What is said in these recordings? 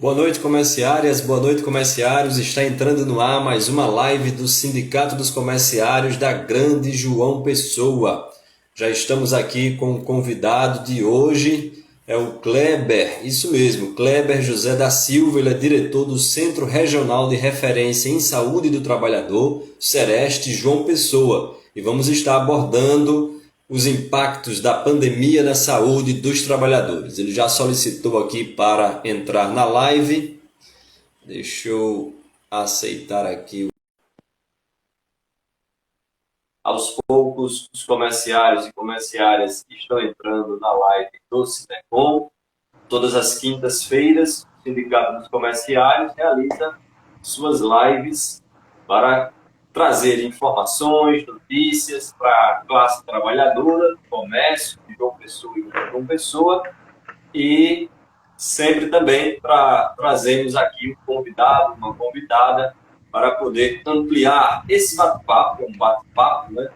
Boa noite, comerciárias, boa noite, comerciários. Está entrando no ar mais uma live do Sindicato dos Comerciários da Grande João Pessoa. Já estamos aqui com o convidado de hoje, é o Kleber, isso mesmo, Kleber José da Silva, ele é diretor do Centro Regional de Referência em Saúde do Trabalhador, Sereste João Pessoa. E vamos estar abordando os impactos da pandemia na saúde dos trabalhadores. Ele já solicitou aqui para entrar na live. Deixa eu aceitar aqui. Aos poucos, os comerciários e comerciárias estão entrando na live do Cinecom. Todas as quintas-feiras, o Sindicato dos Comerciários realiza suas lives para trazer informações, notícias para a classe trabalhadora, comércio, de João Pessoa e de João Pessoa, e sempre também para trazermos aqui um convidado, uma convidada, para poder ampliar esse bate-papo, um bate-papo, né,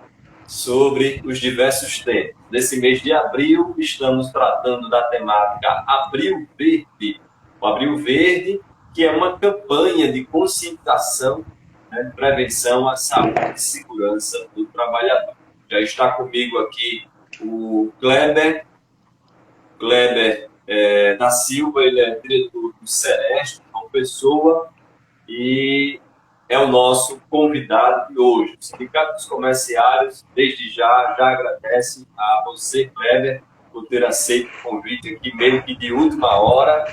sobre os diversos temas. Nesse mês de abril, estamos tratando da temática Abril Verde. O Abril Verde, que é uma campanha de conscientização, né, prevenção à saúde e segurança do trabalhador. Já está comigo aqui o Kleber da Silva, ele é diretor do Sereste, uma pessoa, e é o nosso convidado de hoje. O Sindicato dos Comerciários, desde já agradece a você, Kleber, por ter aceito o convite aqui, meio que de última hora,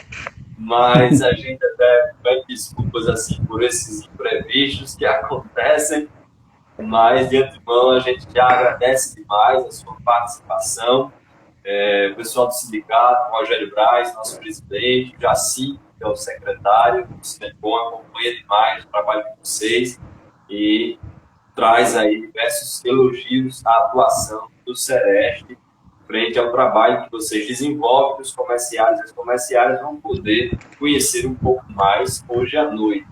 mas a gente até pede desculpas assim, por esses imprevistos que acontecem, mas de antemão a gente já agradece demais a sua participação. O pessoal do sindicato, Rogério Braz, nosso presidente, o Jaci, que é o secretário do Sinecom, acompanha demais o trabalho de vocês e traz aí diversos elogios à atuação do Sereste frente ao trabalho que vocês desenvolvem, que os comerciários e as comerciárias vão poder conhecer um pouco mais hoje à noite.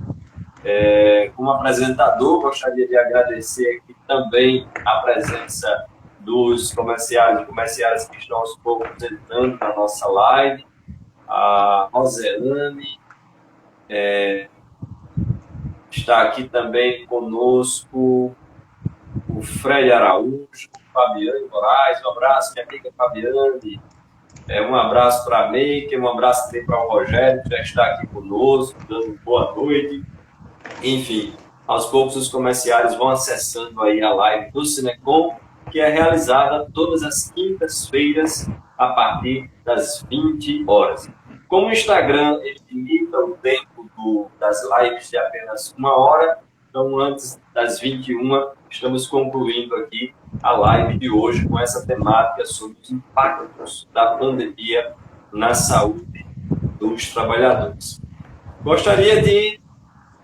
Como apresentador, gostaria de agradecer aqui também a presença dos comerciários e comerciárias que estão aos poucos entrando na nossa live, a Roselane, está aqui também conosco o Fred Araújo, o Fabiane Moraes, um abraço, minha amiga Fabiane, um abraço para a Meike, um abraço também para o Rogério, que já está aqui conosco, dando boa noite. Enfim, aos poucos os comerciários vão acessando aí a live do Cinecom, que é realizada todas as quintas-feiras a partir das 20 horas. Como o Instagram ele limita o tempo das lives de apenas uma hora, então antes das 21 estamos concluindo aqui a live de hoje com essa temática sobre os impactos da pandemia na saúde dos trabalhadores. Gostaria de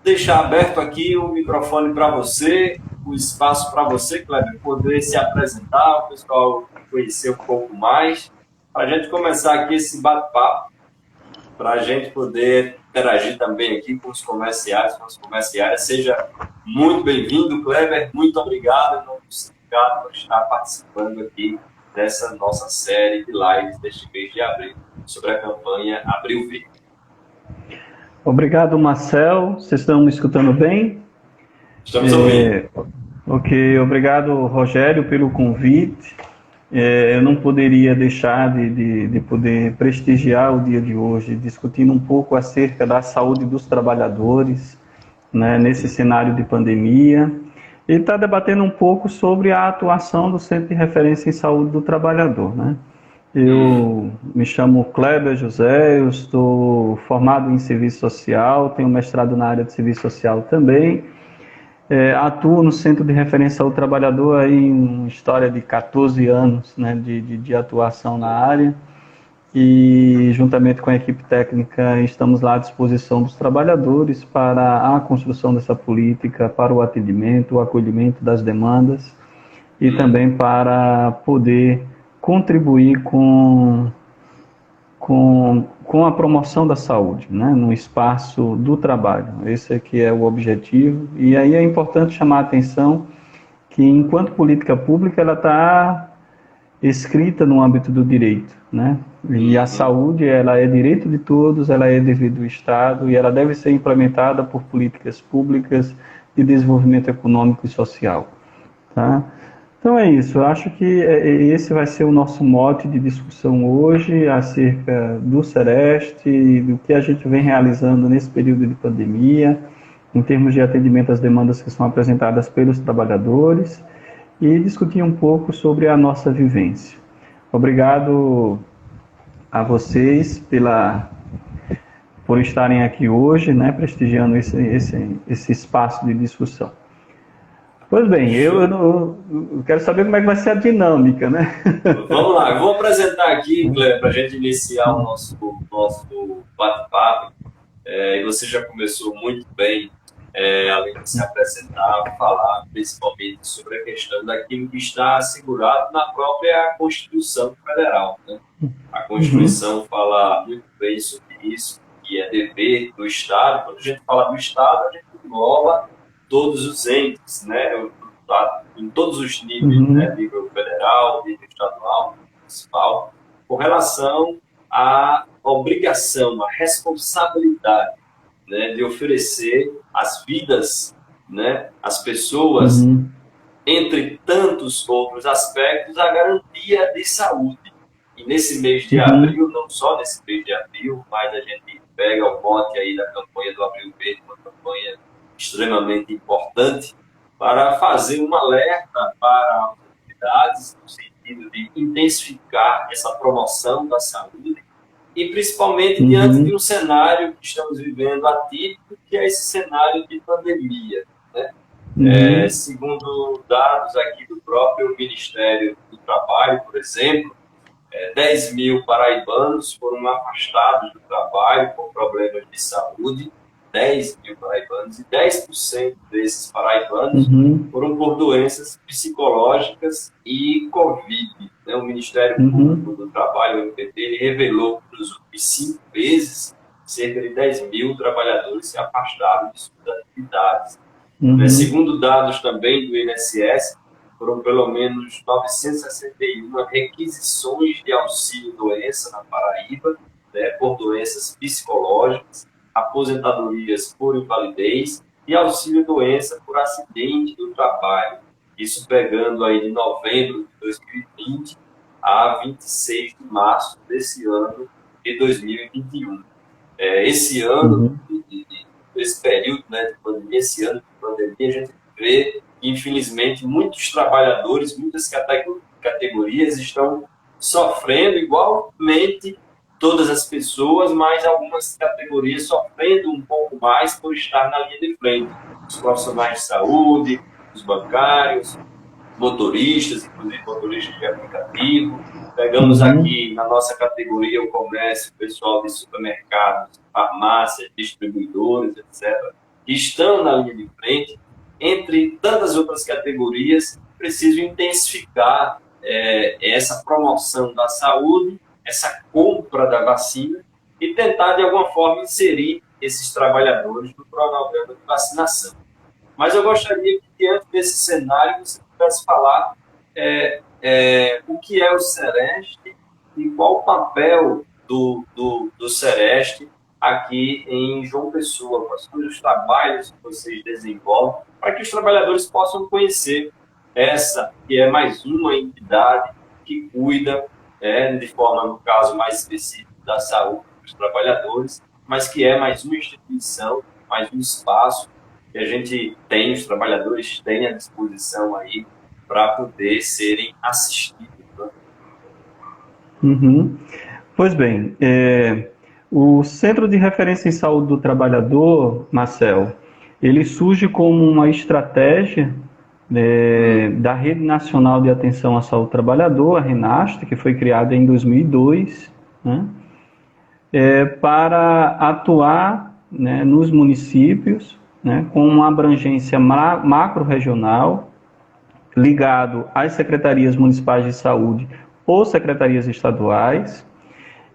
deixar aberto aqui o microfone para você, o espaço para você, Kleber, poder se apresentar, o pessoal conhecer um pouco mais, para a gente começar aqui esse bate-papo, para a gente poder interagir também aqui com os comerciários, com as comerciárias. Seja muito bem-vindo, Kleber, muito obrigado em nome do sindicato por estar participando aqui dessa nossa série de lives deste mês de abril, sobre a campanha Abril Verde. Obrigado, Marcel. Vocês estão me escutando bem? Estamos ouvindo. Ok, obrigado, Rogério, pelo convite. Eu não poderia deixar de poder prestigiar o dia de hoje, discutindo um pouco acerca da saúde dos trabalhadores, né, nesse cenário de pandemia, e estar debatendo um pouco sobre a atuação do Centro de Referência em Saúde do Trabalhador, né? Eu me chamo Kleber José, eu estou formado em serviço social, tenho mestrado na área de serviço social também. Atuo no Centro de Referência ao Trabalhador aí em uma história de 14 anos, né, de atuação na área, e juntamente com a equipe técnica estamos lá à disposição dos trabalhadores para a construção dessa política, para o atendimento, o acolhimento das demandas e também para poder contribuir com a promoção da saúde, né, no espaço do trabalho. Esse aqui é o objetivo. E aí é importante chamar a atenção que, enquanto política pública, ela está escrita no âmbito do direito, né? E a saúde, ela é direito de todos, ela é dever do Estado e ela deve ser implementada por políticas públicas de desenvolvimento econômico e social, tá? Então é isso, eu acho que esse vai ser o nosso mote de discussão hoje acerca do Sereste e do que a gente vem realizando nesse período de pandemia, em termos de atendimento às demandas que são apresentadas pelos trabalhadores e discutir um pouco sobre a nossa vivência. Obrigado a vocês por estarem aqui hoje, né, prestigiando esse espaço de discussão. Pois bem, eu quero saber como é que vai ser a dinâmica, né? Vamos lá, eu vou apresentar aqui, Cleber, para a gente iniciar o nosso bate-papo. E você já começou muito bem, além de se apresentar, falar principalmente sobre a questão daquilo que está assegurado na própria Constituição Federal, né? A Constituição fala muito bem sobre isso, que é dever do Estado. Quando a gente fala do Estado, a gente engloba todos os entes, né, em todos os níveis, né, nível federal, nível estadual, municipal, com relação à obrigação, à responsabilidade, né, de oferecer às vidas, né, às pessoas, entre tantos outros aspectos, a garantia de saúde. E nesse mês de abril, não só nesse mês de abril, mas a gente pega o mote aí da campanha do Abril Verde, uma campanha extremamente importante para fazer um alerta para as autoridades no sentido de intensificar essa promoção da saúde e principalmente diante de um cenário que estamos vivendo atípico, que é esse cenário de pandemia, né? Segundo dados aqui do próprio Ministério do Trabalho, por exemplo, 10 mil paraibanos foram afastados do trabalho por problemas de saúde, 10 mil paraibanos, e 10% desses paraibanos foram por doenças psicológicas e Covid, né? O Ministério Público do Trabalho, o MPT, ele revelou que nos últimos 5 meses, cerca de 10 mil trabalhadores se afastaram de suas atividades. Segundo dados também do INSS, foram pelo menos 961 requisições de auxílio-doença na Paraíba, né, por doenças psicológicas, aposentadorias por invalidez e auxílio-doença por acidente do trabalho. Isso pegando aí de novembro de 2020 a 26 de março desse ano de 2021. Esse ano, esse período, né, de pandemia, esse ano de pandemia, a gente vê, infelizmente, muitos trabalhadores, muitas categorias estão sofrendo igualmente todas as pessoas, mas algumas categorias sofrendo um pouco mais por estar na linha de frente. Os profissionais de saúde, os bancários, motoristas, inclusive motoristas de aplicativo. Pegamos aqui na nossa categoria o comércio, o pessoal de supermercados, farmácias, distribuidores, etc., que estão na linha de frente. Entre tantas outras categorias, preciso intensificar essa promoção da saúde, essa compra da vacina e tentar, de alguma forma, inserir esses trabalhadores no cronograma de vacinação. Mas eu gostaria que, diante desse cenário, você pudesse falar o que é o Sereste e qual o papel do Sereste aqui em João Pessoa, quais são os trabalhos que vocês desenvolvem, para que os trabalhadores possam conhecer essa, que é mais uma entidade que cuida, de forma, no caso, mais específica da saúde dos trabalhadores, mas que é mais uma instituição, mais um espaço que a gente tem, os trabalhadores têm à disposição aí para poder serem assistidos. Né? Pois bem, o Centro de Referência em Saúde do Trabalhador, Marcel, ele surge como uma estratégia da Rede Nacional de Atenção à Saúde do Trabalhador, a RENAST, que foi criada em 2002, né, para atuar, né, nos municípios, né, com uma abrangência macro-regional, ligado às secretarias municipais de saúde ou secretarias estaduais.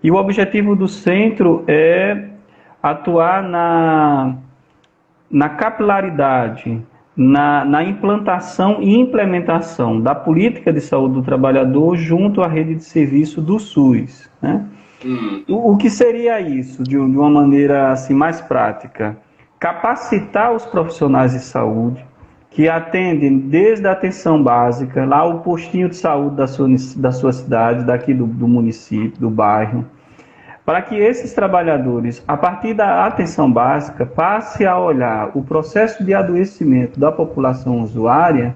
E o objetivo do centro é atuar na capilaridade na implantação e implementação da política de saúde do trabalhador junto à rede de serviço do SUS, né? O que seria isso, de uma maneira assim, mais prática? Capacitar os profissionais de saúde que atendem desde a atenção básica, lá o postinho de saúde da sua cidade, daqui do município, do bairro, para que esses trabalhadores, a partir da atenção básica, passem a olhar o processo de adoecimento da população usuária,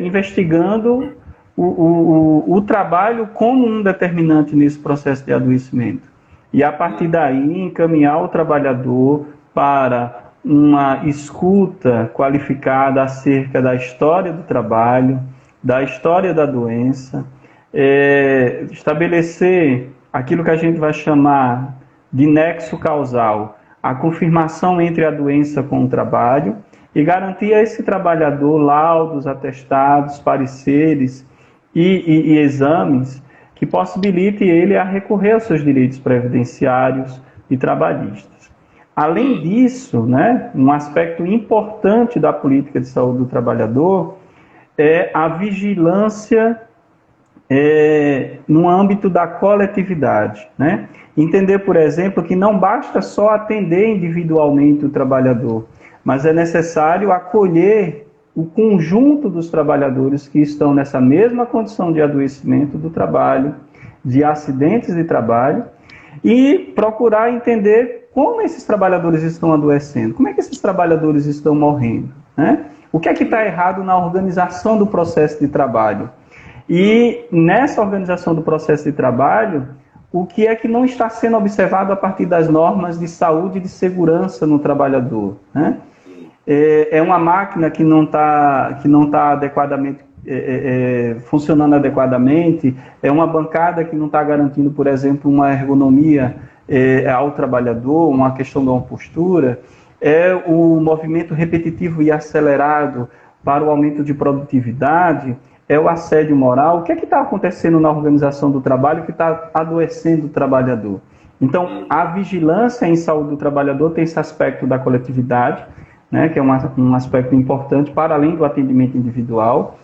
investigando o trabalho como um determinante nesse processo de adoecimento. E, a partir daí, encaminhar o trabalhador para uma escuta qualificada acerca da história do trabalho, da história da doença, estabelecer aquilo que a gente vai chamar de nexo causal, a confirmação entre a doença com o trabalho, e garantir a esse trabalhador laudos, atestados, pareceres e exames que possibilitem ele a recorrer aos seus direitos previdenciários e trabalhistas. Além disso, né, um aspecto importante da política de saúde do trabalhador é a vigilância no âmbito da coletividade, né? Entender, por exemplo, que não basta só atender individualmente o trabalhador, mas é necessário acolher o conjunto dos trabalhadores que estão nessa mesma condição de adoecimento do trabalho, de acidentes de trabalho, e procurar entender como esses trabalhadores estão adoecendo, como é que esses trabalhadores estão morrendo, né? O que é que está errado na organização do processo de trabalho? E nessa organização do processo de trabalho, o que é que não está sendo observado a partir das normas de saúde e de segurança no trabalhador, né? É uma máquina que não está adequadamente funcionando adequadamente, é uma bancada que não está garantindo, por exemplo, uma ergonomia ao trabalhador, uma questão de uma postura, é o movimento repetitivo e acelerado para o aumento de produtividade, é o assédio moral. O que é que está acontecendo na organização do trabalho que está adoecendo o trabalhador? Então, a vigilância em saúde do trabalhador tem esse aspecto da coletividade, né, que é um aspecto importante para além do atendimento individual,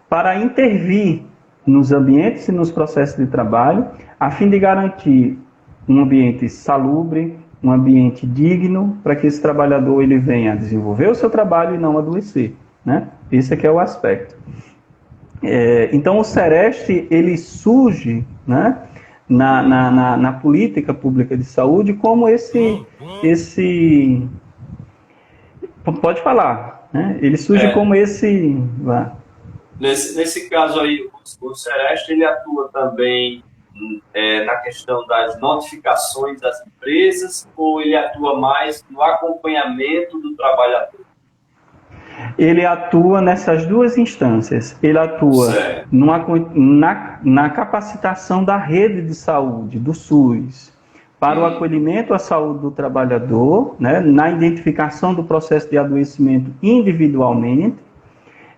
para intervir nos ambientes e nos processos de trabalho, a fim de garantir um ambiente salubre, um ambiente digno, para que esse trabalhador ele venha a desenvolver o seu trabalho e não adoecer, né? Esse aqui é o aspecto. Então, o Sereste, ele surge, né, na política pública de saúde como esse pode falar, né? Ele surge como esse... Nesse caso aí, o Sereste, ele atua também na questão das notificações das empresas, ou ele atua mais no acompanhamento do trabalhador? Ele atua nessas duas instâncias. Ele atua na capacitação da rede de saúde, do SUS, para o acolhimento à saúde do trabalhador, né, na identificação do processo de adoecimento individualmente,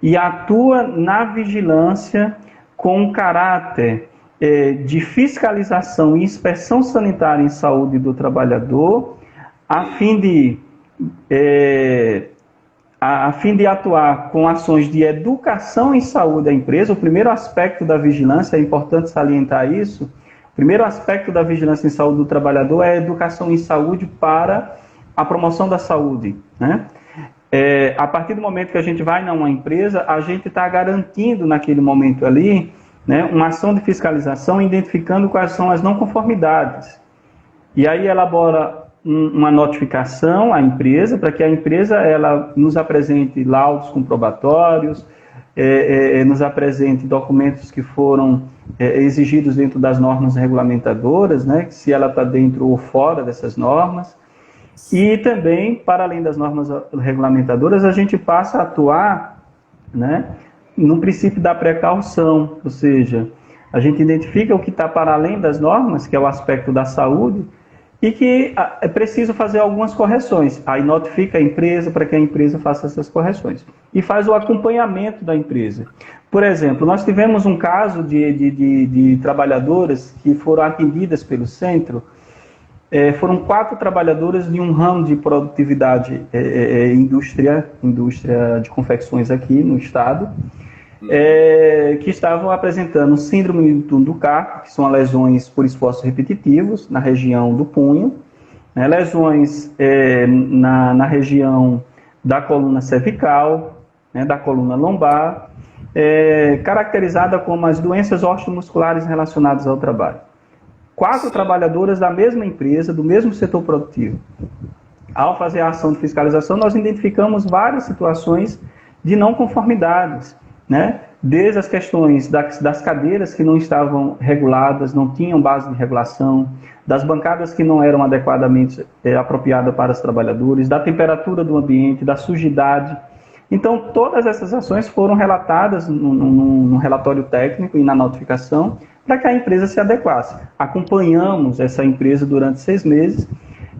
e atua na vigilância com caráter de fiscalização e inspeção sanitária em saúde do trabalhador, a fim de atuar com ações de educação em saúde da empresa. O primeiro aspecto da vigilância, é importante salientar isso, o primeiro aspecto da vigilância em saúde do trabalhador é a educação em saúde para a promoção da saúde, né? A partir do momento que a gente vai numa empresa, a gente está garantindo naquele momento ali, né, uma ação de fiscalização, identificando quais são as não conformidades. E aí elabora uma notificação à empresa, para que a empresa ela nos apresente laudos comprobatórios, nos apresente documentos que foram exigidos dentro das normas regulamentadoras, né, se ela está dentro ou fora dessas normas. E também, para além das normas regulamentadoras, a gente passa a atuar, né, no princípio da precaução, ou seja, a gente identifica o que está para além das normas, que é o aspecto da saúde, e que é preciso fazer algumas correções. Aí notifica a empresa para que a empresa faça essas correções. E faz o acompanhamento da empresa. Por exemplo, nós tivemos um caso de trabalhadoras que foram atendidas pelo centro, foram 4 trabalhadoras de um ramo de produtividade, indústria de confecções aqui no estado, que estavam apresentando síndrome do túnel do carpo, que são lesões por esforços repetitivos na região do punho, né, lesões na região da coluna cervical, né, da coluna lombar, caracterizada como as doenças osteomusculares relacionadas ao trabalho. 4 trabalhadoras da mesma empresa, do mesmo setor produtivo. Ao fazer a ação de fiscalização, nós identificamos várias situações de não conformidades, né? Desde as questões das cadeiras que não estavam reguladas, não tinham base de regulação, das bancadas que não eram adequadamente apropriadas para os trabalhadores, da temperatura do ambiente, da sujidade. Então, todas essas ações foram relatadas no relatório técnico e na notificação para que a empresa se adequasse. Acompanhamos essa empresa durante 6 meses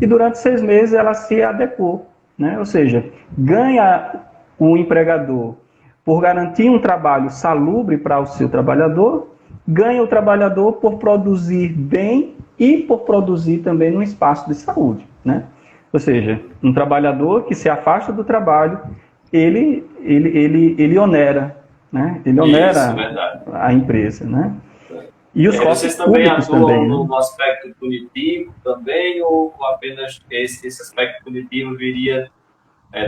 e durante 6 meses ela se adequou, né? Ou seja, ganha o empregador por garantir um trabalho salubre para o seu trabalhador, ganha o trabalhador por produzir bem e por produzir também num espaço de saúde, né? Ou seja, um trabalhador que se afasta do trabalho, ele onera, né? Ele onera a empresa, né? E os vocês também atuam no aspecto punitivo também, ou apenas esse aspecto punitivo viria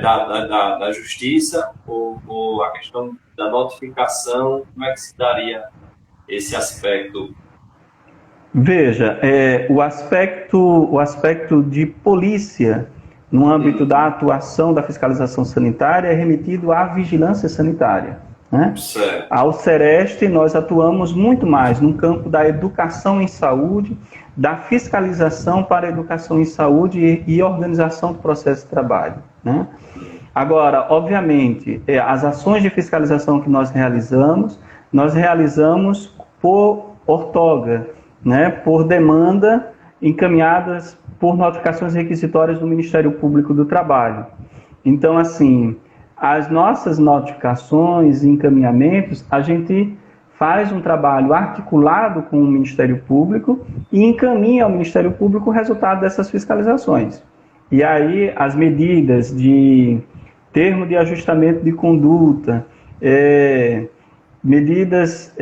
da justiça, ou a questão da notificação, como é que se daria esse aspecto? Veja, o aspecto de polícia no âmbito da atuação da fiscalização sanitária é remetido à vigilância sanitária, né? Ao Sereste, nós atuamos muito mais no campo da educação em saúde, da fiscalização para a educação em saúde e organização do processo de trabalho, né? Agora, obviamente, as ações de fiscalização que nós realizamos por ortoga, né? Por demanda encaminhadas por notificações requisitórias do Ministério Público do Trabalho. Então, assim, as nossas notificações e encaminhamentos, a gente faz um trabalho articulado com o Ministério Público e encaminha ao Ministério Público o resultado dessas fiscalizações. E aí as medidas de termo de ajustamento de conduta, medidas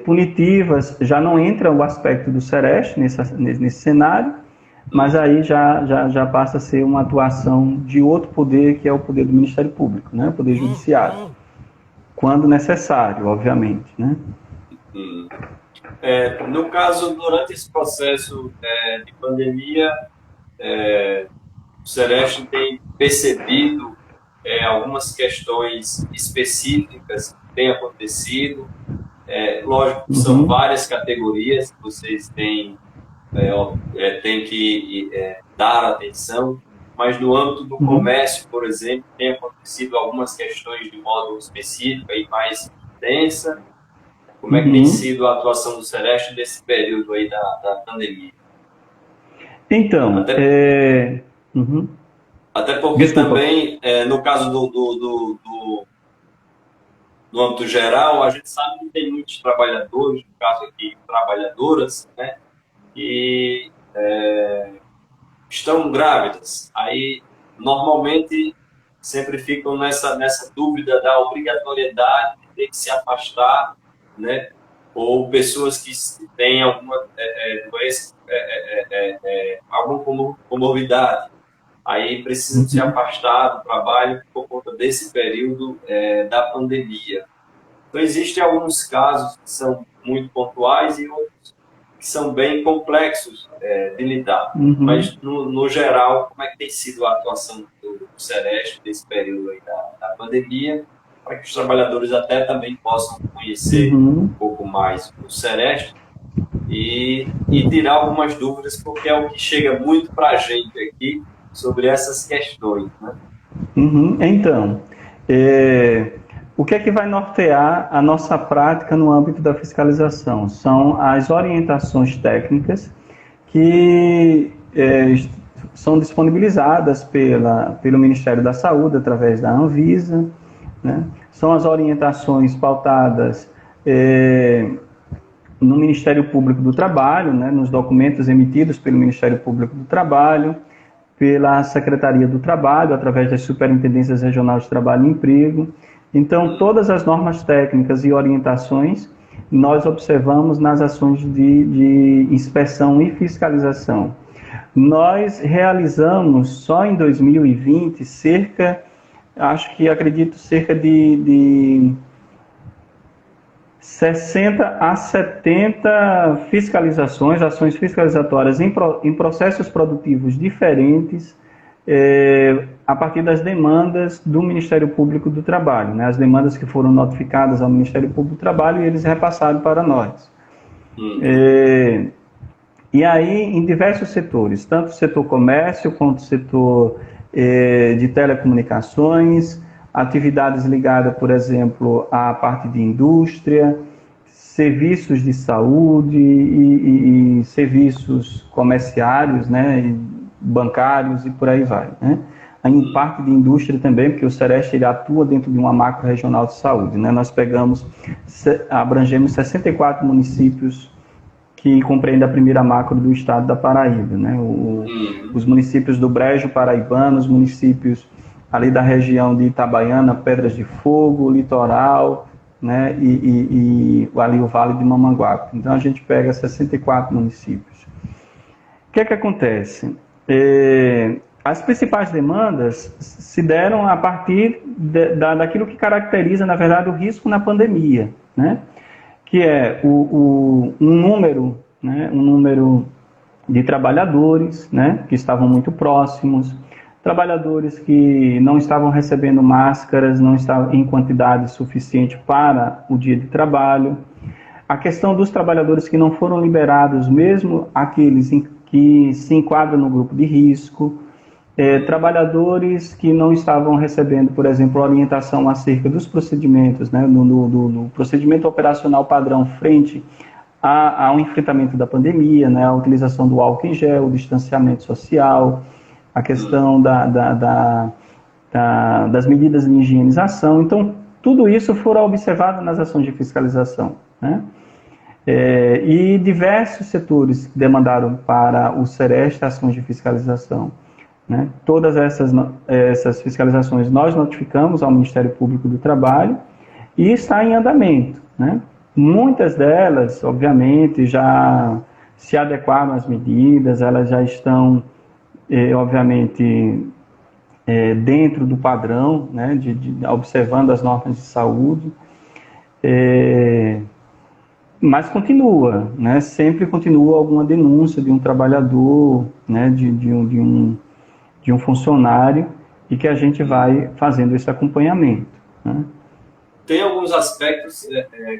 punitivas, já não entra o aspecto do Sereste nesse cenário, mas aí já passa a ser uma atuação de outro poder, que é o poder do Ministério Público, né? O poder judiciário, quando necessário, obviamente, né? No caso, durante esse processo de pandemia, o Sereste tem percebido algumas questões específicas que têm acontecido. Lógico que são várias categorias que vocês têm que dar atenção, mas no âmbito do comércio, por exemplo, tem acontecido algumas questões de modo específico e mais densa. Como é que tem sido a atuação do Sereste nesse período aí da pandemia? Então, até porque também, no caso no âmbito geral, a gente sabe que tem muitos trabalhadores, no caso aqui, trabalhadoras, né, que estão grávidas. Aí, normalmente, sempre ficam nessa dúvida da obrigatoriedade de ter que se afastar, né, ou pessoas que têm alguma doença, alguma comorbidade. Aí precisam se afastar do trabalho por conta desse período da pandemia. Então, existem alguns casos que são muito pontuais e outros que são bem complexos de lidar. Mas, no geral, como é que tem sido a atuação do Sereste nesse período aí da pandemia, para que os trabalhadores até também possam conhecer um pouco mais o Sereste e tirar algumas dúvidas, porque é o que chega muito para a gente aqui sobre essas questões, né? Então, o que é que vai nortear a nossa prática no âmbito da fiscalização? São as orientações técnicas que são disponibilizadas pelo Ministério da Saúde, através da Anvisa, né? São as orientações pautadas no Ministério Público do Trabalho, né, nos documentos emitidos pelo Ministério Público do Trabalho, pela Secretaria do Trabalho, através das Superintendências Regionais de Trabalho e Emprego. Então, todas as normas técnicas e orientações nós observamos nas ações de inspeção e fiscalização. Nós realizamos só em 2020 cerca de 60 a 70 fiscalizações, ações fiscalizatórias em processos produtivos diferentes, a partir das demandas do Ministério Público do Trabalho, né? As demandas que foram notificadas ao Ministério Público do Trabalho e eles repassaram para nós. E aí, em diversos setores, tanto o setor comércio quanto o setor de telecomunicações, atividades ligadas, por exemplo, à parte de indústria, serviços de saúde e serviços comerciários, né, bancários e por aí vai, né? Em parte de indústria também, porque o Sereste ele atua dentro de uma macro-regional de saúde, né? Nós abrangemos 64 municípios que compreendem a primeira macro do estado da Paraíba, né? Os municípios do Brejo Paraibano, os municípios ali da região de Itabaiana, Pedras de Fogo, Litoral, né, e ali o Vale de Mamanguape. Então a gente pega 64 municípios. O que é que acontece? As principais demandas se deram a partir daquilo que caracteriza, na verdade, o risco na pandemia, né, que é um número de trabalhadores, né, que estavam muito próximos, trabalhadores que não estavam recebendo máscaras, não estavam em quantidade suficiente para o dia de trabalho. A questão dos trabalhadores que não foram liberados, mesmo aqueles que se enquadram no grupo de risco. Trabalhadores que não estavam recebendo, por exemplo, orientação acerca dos procedimentos, né, no procedimento operacional padrão frente ao enfrentamento da pandemia, né, a utilização do álcool em gel, o distanciamento social, a questão das medidas de higienização. Então, tudo isso foram observado nas ações de fiscalização, né? E diversos setores demandaram para o Sereste ações de fiscalização, né? Todas essas fiscalizações nós notificamos ao Ministério Público do Trabalho e está em andamento, né? Muitas delas, obviamente, já se adequaram às medidas, elas já estão obviamente, dentro do padrão, né, observando as normas de saúde, mas continua, né, sempre continua alguma denúncia de um trabalhador, né, de um funcionário, e que a gente vai fazendo esse acompanhamento, né. Tem alguns aspectos,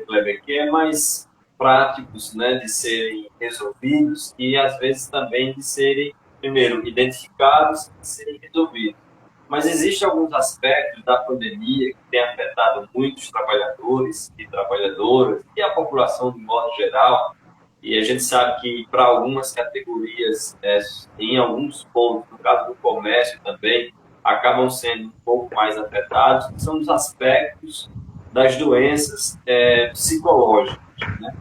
Kleber, que é mais práticos, né, de serem resolvidos e, às vezes, também de serem primeiro, identificados e serem resolvidos. Mas existem alguns aspectos da pandemia que têm afetado muitos trabalhadores e trabalhadoras e a população de modo geral. E a gente sabe que para algumas categorias, em alguns pontos, no caso do comércio também, acabam sendo um pouco mais afetados, que são os aspectos das doenças psicológicas, né?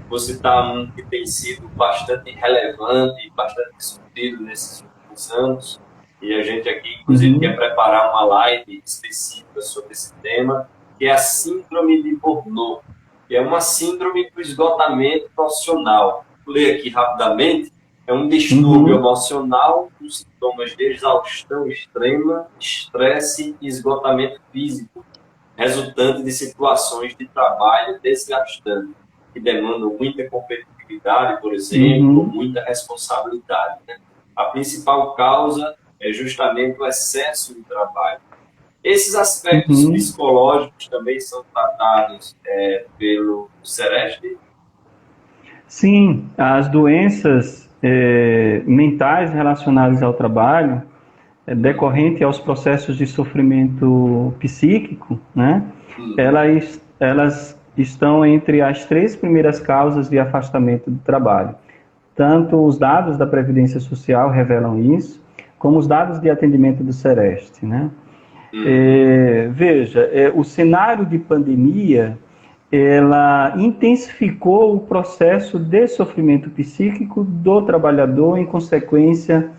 Vou citar um que tem sido bastante relevante e bastante discutido nesses últimos anos, e a gente aqui, inclusive, quer preparar uma live específica sobre esse tema, que é a síndrome de Burnout, que é uma síndrome do esgotamento profissional. Vou ler aqui rapidamente. É um distúrbio emocional com sintomas de exaustão extrema, estresse e esgotamento físico, resultante de situações de trabalho desgastantes, que demandam muita competitividade, por exemplo, muita responsabilidade, né? A principal causa é justamente o excesso de trabalho. Esses aspectos psicológicos também são tratados pelo Sereste? Sim, as doenças mentais relacionadas ao trabalho, decorrente aos processos de sofrimento psíquico, né? Elas estão entre as 3 primeiras causas de afastamento do trabalho. Tanto os dados da Previdência Social revelam isso, como os dados de atendimento do Sereste, né? Veja, o cenário de pandemia, ela intensificou o processo de sofrimento psíquico do trabalhador em consequência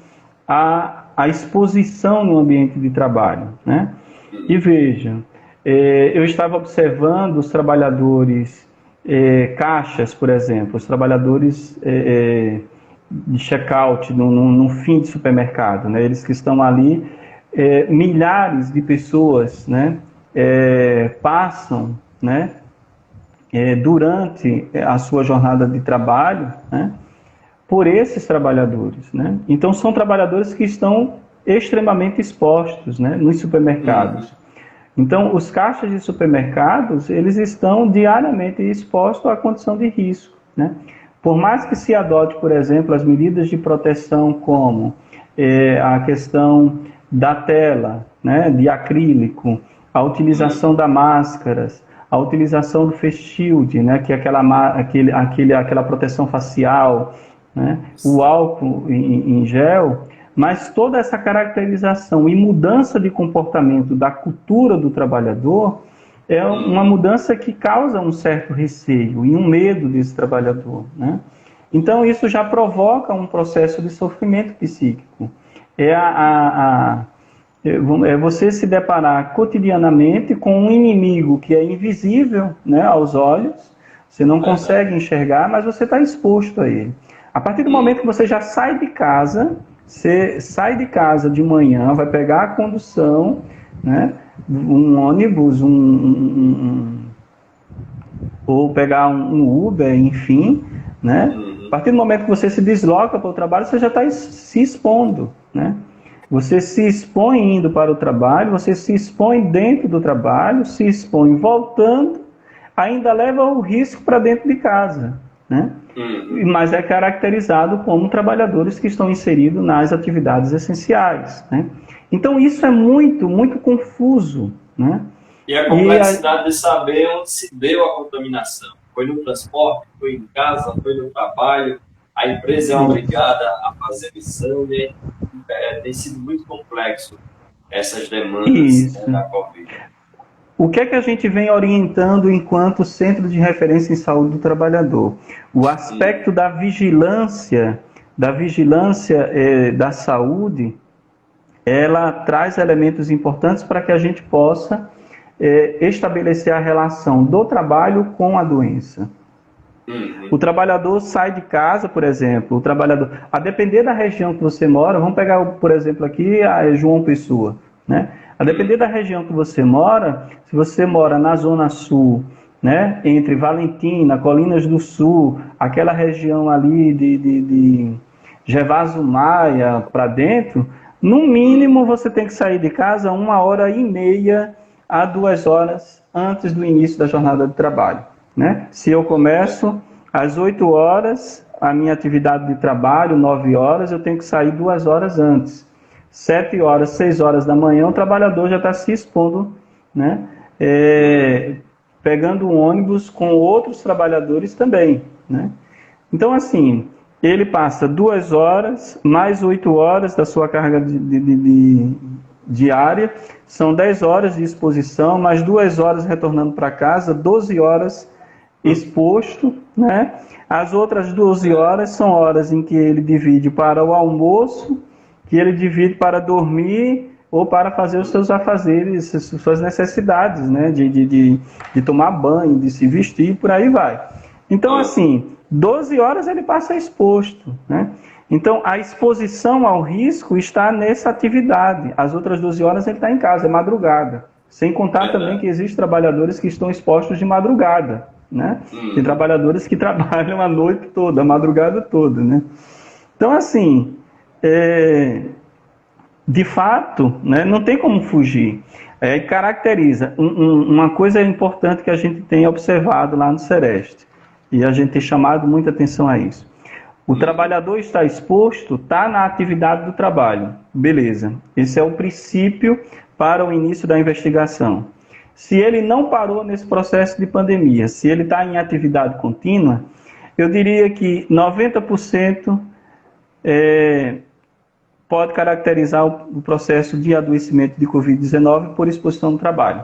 à exposição no ambiente de trabalho, né? E veja, eu estava observando os trabalhadores caixas, por exemplo, os trabalhadores de check-out no fim de supermercado, né? Eles que estão ali, milhares de pessoas, né? Passam, né? Durante a sua jornada de trabalho, né? Por esses trabalhadores, né? Então são trabalhadores que estão extremamente expostos, né? Nos supermercados. Então os caixas de supermercados, eles estão diariamente expostos à condição de risco, né? Por mais que se adote, por exemplo, as medidas de proteção como a questão da tela, né? De acrílico, a utilização da máscaras, a utilização do face shield, né? Que é aquela proteção facial, né? O álcool em gel, mas toda essa caracterização e mudança de comportamento da cultura do trabalhador é uma mudança que causa um certo receio e um medo desse trabalhador, né? Então isso já provoca um processo de sofrimento psíquico. É você se deparar cotidianamente com um inimigo que é invisível, né, aos olhos, você não consegue enxergar, mas você está exposto a ele. A partir do momento que você já sai de casa, você sai de casa de manhã, vai pegar a condução, né, um ônibus, ou pegar um Uber, enfim, né? A partir do momento que você se desloca para o trabalho, você já está se expondo, né? Você se expõe indo para o trabalho, você se expõe dentro do trabalho, se expõe voltando, ainda leva o risco para dentro de casa, né? Mas é caracterizado como trabalhadores que estão inseridos nas atividades essenciais, né? Então isso é muito, muito confuso, né? E a complexidade de saber onde se deu a contaminação. Foi no transporte, foi em casa, foi no trabalho, a empresa é obrigada a fazer missão, né? Tem sido muito complexo essas demandas, né, da Covid. O que é que a gente vem orientando enquanto Centro de Referência em Saúde do Trabalhador? O aspecto da vigilância da saúde, ela traz elementos importantes para que a gente possa estabelecer a relação do trabalho com a doença. O trabalhador sai de casa, por exemplo, a depender da região que você mora, vamos pegar, por exemplo, aqui a João Pessoa, né? A depender da região que você mora, se você mora na Zona Sul, né, entre Valentina, Colinas do Sul, aquela região ali de Gervaso Maia para dentro, no mínimo você tem que sair de casa 1h30 a 2 horas antes do início da jornada de trabalho, né? Se eu começo às 8 horas, a minha atividade de trabalho, 9 horas, eu tenho que sair 2 horas antes. 7 horas, 6 horas da manhã, o trabalhador já está se expondo, né? Pegando um ônibus com outros trabalhadores também, né? Então, assim, ele passa 2 horas, mais 8 horas da sua carga diária, são 10 horas de exposição, mais 2 horas retornando para casa, 12 horas exposto, né? As outras 12 horas são horas em que ele divide para o almoço, que ele divide para dormir ou para fazer os seus afazeres, suas necessidades, né? De tomar banho, de se vestir, e por aí vai. Então, assim, 12 horas ele passa exposto, né? Então, a exposição ao risco está nessa atividade. As outras 12 horas ele está em casa, é madrugada. Sem contar também que existem trabalhadores que estão expostos de madrugada, né? Tem trabalhadores que trabalham a noite toda, a madrugada toda, né? Então, assim, de fato, né, não tem como fugir. Caracteriza uma coisa importante que a gente tem observado lá no Sereste, e a gente tem chamado muita atenção a isso. O trabalhador está exposto, está na atividade do trabalho. Beleza. Esse é o princípio para o início da investigação. Se ele não parou nesse processo de pandemia, se ele está em atividade contínua, eu diria que 90% pode caracterizar o processo de adoecimento de Covid-19 por exposição no trabalho.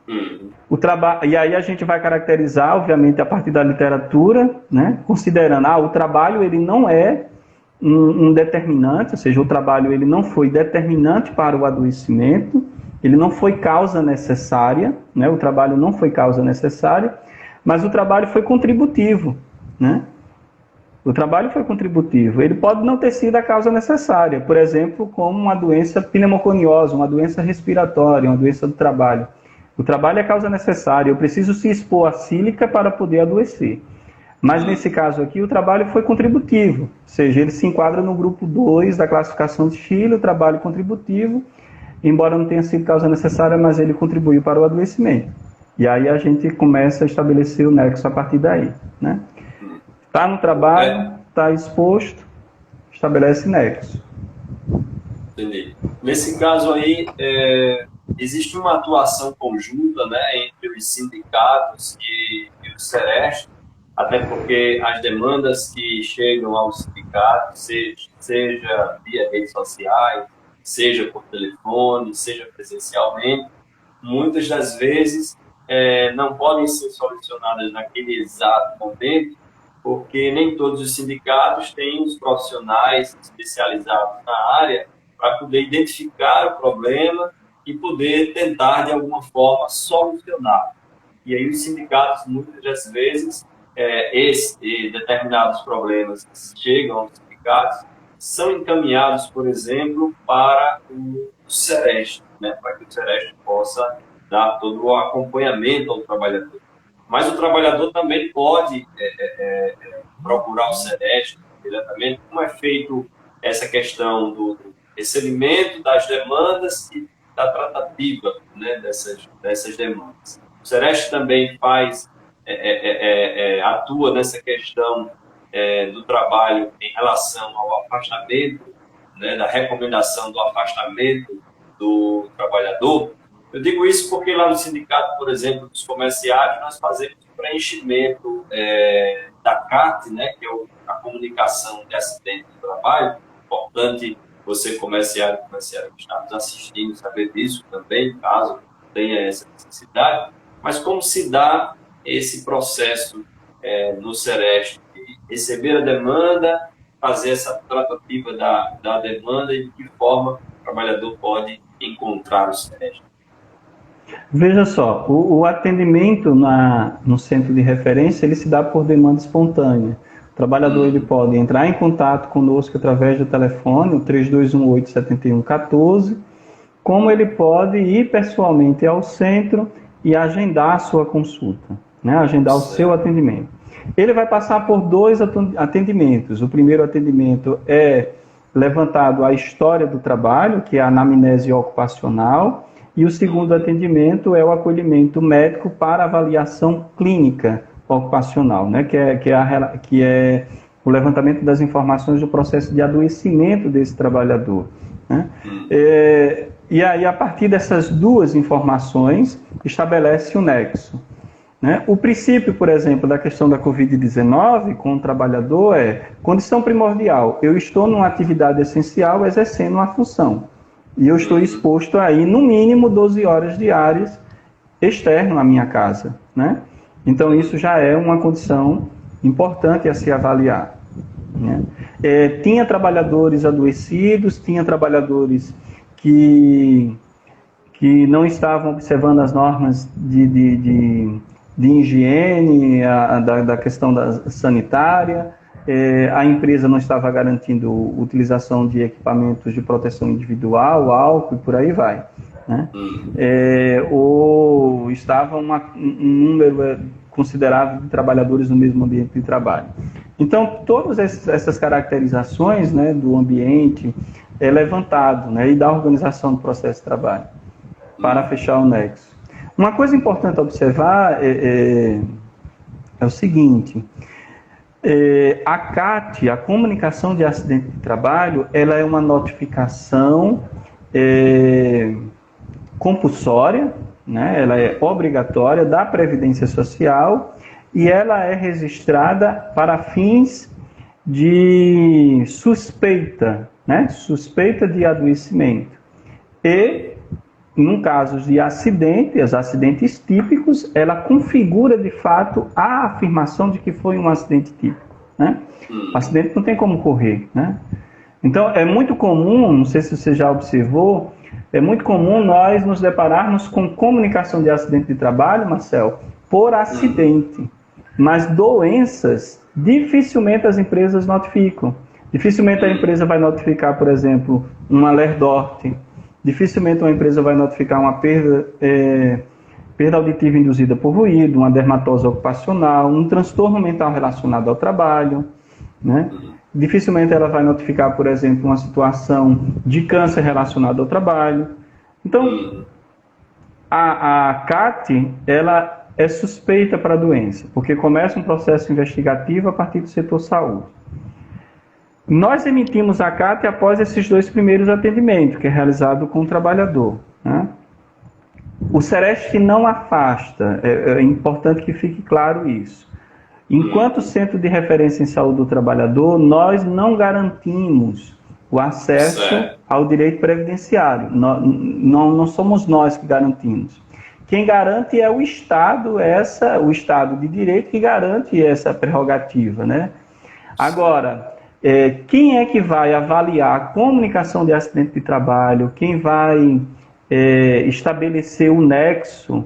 E aí a gente vai caracterizar, obviamente, a partir da literatura, né, considerando, o trabalho ele não é um determinante, ou seja, o trabalho ele não foi determinante para o adoecimento, ele não foi causa necessária, né, o trabalho não foi causa necessária, mas o trabalho foi contributivo, né? O trabalho foi contributivo. Ele pode não ter sido a causa necessária, por exemplo, como uma doença pneumoconiose, uma doença respiratória, uma doença do trabalho. O trabalho é causa necessária, eu preciso se expor à sílica para poder adoecer. Mas nesse caso aqui, o trabalho foi contributivo, ou seja, ele se enquadra no grupo 2 da classificação de Schiller, o trabalho contributivo, embora não tenha sido causa necessária, mas ele contribuiu para o adoecimento. E aí a gente começa a estabelecer o nexo a partir daí, né? Está no trabalho, está exposto, estabelece nexo. Entendi. Nesse caso aí, existe uma atuação conjunta, né, entre os sindicatos e o Sereste, até porque as demandas que chegam ao sindicato, seja via redes sociais, seja por telefone, seja presencialmente, muitas das vezes não podem ser solucionadas naquele exato momento, porque nem todos os sindicatos têm os profissionais especializados na área para poder identificar o problema e poder tentar, de alguma forma, solucionar. E aí os sindicatos, muitas das vezes, determinados problemas que chegam aos sindicatos são encaminhados, por exemplo, para o Sereste, né, para que o Sereste possa dar todo o acompanhamento ao trabalhador. Mas o trabalhador também pode procurar o Sereste diretamente. Como é feito essa questão do recebimento das demandas e da tratativa, né, dessas demandas? O Sereste também atua nessa questão do trabalho em relação ao afastamento, né, da recomendação do afastamento do trabalhador. Eu digo isso porque lá no sindicato, por exemplo, dos comerciários, nós fazemos o preenchimento da CAT, né, que é a comunicação de acidente de trabalho. Importante você, comerciário que está nos assistindo, saber disso também, caso tenha essa necessidade. Mas como se dá esse processo no Sereste de receber a demanda, fazer essa tratativa da demanda e de que forma o trabalhador pode encontrar o Sereste? Veja só, o atendimento no centro de referência, ele se dá por demanda espontânea. O trabalhador ele pode entrar em contato conosco através do telefone, o 3218-7114, como ele pode ir pessoalmente ao centro e agendar a sua consulta, né? Agendar o seu atendimento. Ele vai passar por 2 atendimentos. O primeiro atendimento é levantado a história do trabalho, que é a anamnese ocupacional, e o segundo atendimento é o acolhimento médico para avaliação clínica ocupacional, né? que é o levantamento das informações do processo de adoecimento desse trabalhador, né? E aí, a partir dessas 2 informações, estabelece o nexo, né? O princípio, por exemplo, da questão da Covid-19 com o trabalhador é condição primordial. Eu estou numa atividade essencial exercendo uma função. E eu estou exposto aí, no mínimo, 12 horas diárias externo à minha casa, né? Então, isso já é uma condição importante a se avaliar, né? Tinha trabalhadores adoecidos, tinha trabalhadores que não estavam observando as normas de higiene, da questão sanitária, a empresa não estava garantindo utilização de equipamentos de proteção individual, álcool e por aí vai, né? Ou estava um número considerável de trabalhadores no mesmo ambiente de trabalho. Então, todas essas caracterizações, né, do ambiente é levantado, né, e da organização do processo de trabalho para fechar o nexo. Uma coisa importante a observar é o seguinte: a CAT, a comunicação de acidente de trabalho, ela é uma notificação compulsória, né? Ela é obrigatória da Previdência Social e ela é registrada para fins de suspeita, né? Suspeita de adoecimento. E num caso de acidente, os acidentes típicos, ela configura de fato a afirmação de que foi um acidente típico, né? O acidente não tem como correr, né? Então, é muito comum, não sei se você já observou, é muito comum nós nos depararmos com comunicação de acidente de trabalho, Marcel, por acidente. Mas doenças, dificilmente as empresas notificam. Dificilmente a empresa vai notificar, por exemplo, uma lerdorte. Dificilmente uma empresa vai notificar uma perda auditiva induzida por ruído, uma dermatose ocupacional, um transtorno mental relacionado ao trabalho, né? Dificilmente ela vai notificar, por exemplo, uma situação de câncer relacionado ao trabalho. Então, a CAT, ela é suspeita para a doença, porque começa um processo investigativo a partir do setor saúde. Nós emitimos a CAT após esses 2 primeiros atendimentos, que é realizado com o trabalhador, né? O Sereste não afasta, é importante que fique claro isso. Enquanto Centro de Referência em Saúde do Trabalhador, nós não garantimos o acesso ao direito previdenciário. Não somos nós que garantimos. Quem garante é o Estado, o Estado de Direito que garante essa prerrogativa, né? Agora, quem é que vai avaliar a comunicação de acidente de trabalho, quem vai estabelecer o nexo